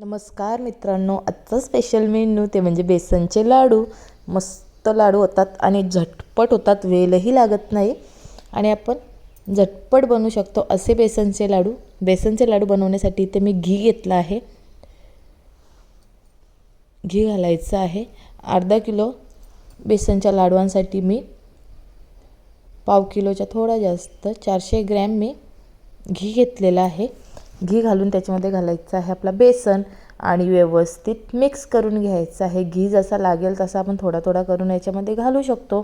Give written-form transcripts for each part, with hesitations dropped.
नमस्कार मित्रांनो, आजचा स्पेशल मेनू ते म्हणजे बेसनचे लाडू. मस्त लाडू होतात आणि झटपट होतात, वेळही लागत नाही आणि आपण झटपट बनवू शकतो असे बेसनचे लाडू. बेसनचे लाडू बनवण्यासाठी इथे मी घी घेतला आहे. घी घालायचं आहे. अर्धा किलो बेसनच्या लाडवांसाठी मी पाव किलोच्या थोडा जास्त 400 ग्रॅम मी घी घेतलेला आहे. घी घालून त्याच्यामध्ये घालायचं आहे आपला बेसन आणि व्यवस्थित मिक्स करून घ्यायचं आहे. घी जसा लागेल तसा आपण थोडा थोडा करून याच्यामध्ये घालू शकतो.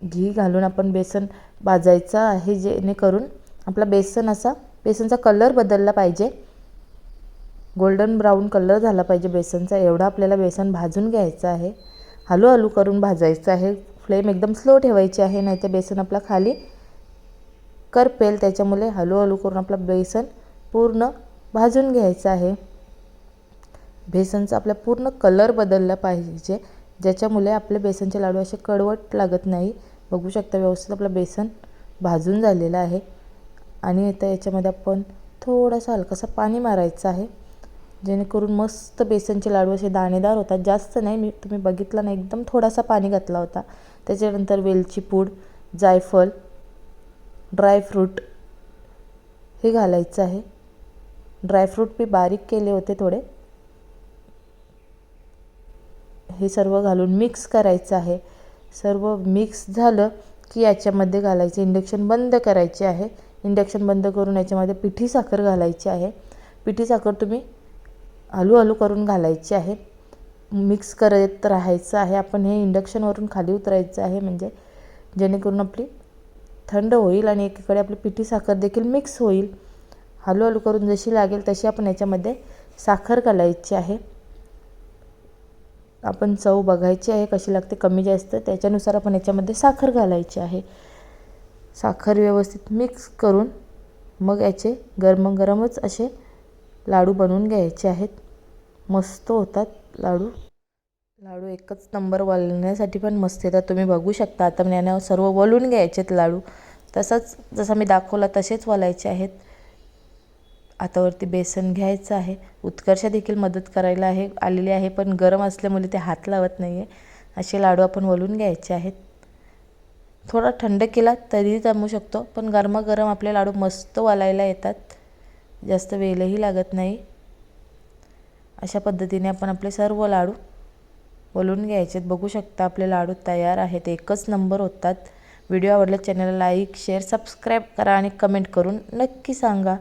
घी घालून आपण बेसन भाजायचं आहे, जेणेकरून आपला बेसनचा कलर बदलला पाहिजे. गोल्डन ब्राऊन कलर झाला पाहिजे बेसनचा, एवढा आपल्याला बेसन भाजून घ्यायचं आहे. हळूहळू करून भाजायचं आहे. फ्लेम एकदम स्लो ठेवायची आहे, नाही तर बेसन आपला खाली करपेल. त्याच्यामुळे हळूहळू करून आपला बेसन पूर्ण भाजून घ्यायचं आहे. बेसनचा आपला पूर्ण कलर बदलला पाहिजे, ज्याच्यामुळे आपले बेसनचे लाडू असे कडवट लागत नाही. बघू शकता व्यवस्थित आपलं बेसन भाजून झालेलं आहे. आणि आता याच्यामध्ये आपण थोडासा हलकासा पाणी मारायचं आहे, जेणेकरून मस्त बेसनचे लाडू असे दाणेदार होतात. जास्त नाही, तुम्ही बघितलं ना, एकदम थोडासा पाणी घातला होता. त्याच्यानंतर वेलची पूड, जायफळ, ड्रायफ्रूट हे घालायचं आहे. ड्रायफ्रूट मी बारीक केले होते थोडे. हे सर्व घालून मिक्स करायचं आहे. सर्व मिक्स झालं की याच्यामध्ये घालायचे, इंडक्शन बंद करायचे आहे. इंडक्शन बंद करून याच्यामध्ये पिठी साखर घालायची आहे. पिठी साखर तुम्ही हळूहळू करून घालायची आहे. मिक्स करत राहायचं आहे. आपण हे इंडक्शनवरून खाली उतरायचं आहे, म्हणजे जेणेकरून आपली थंड होईल आणि एकीकडे आपली पिठी साखर देखील मिक्स होईल. हळूहळू करून जशी लागेल तशी आपण याच्यामध्ये साखर घालायची आहे. आपण चव बघायची आहे कशी लागते, कमी जास्त, त्याच्यानुसार आपण याच्यामध्ये साखर घालायची आहे. साखर व्यवस्थित मिक्स करून मग याचे गरमच असे लाडू बनवून घ्यायचे आहेत. मस्त होतात लाडू. लाडू एकच नंबर, वळण्यासाठी पण मस्त येतात. तुम्ही बघू शकता. आता मी यानं सर्व वळून घ्यायचे आहेत लाडू. तसंच जसा मी दाखवला तसेच वळायचे आहेत. हातावरती बेसन घ्यायचं आहे. उत्कर्षा देखील मदत करायला आलेली आहे, पण गरम असल्यामुळे ते हात लावत नाही आहे. असे लाडू आपण वळून घ्यायचे आहेत. थोडा थंड केला तरी जमू शकतो, पण गरमागरम आपले लाडू मस्त वळायला येतात, जास्त वेळही लागत नाही. अशा पद्धतीने आपण आपले सर्व लाडू वळून घ्यायचे. बघू शकता आपले लाडू तयार आहेत, एकच नंबर होतात. व्हिडिओ आवडला चॅनलला लाईक, शेअर, सबस्क्राईब करा आणि कमेंट करून नक्की सांगा.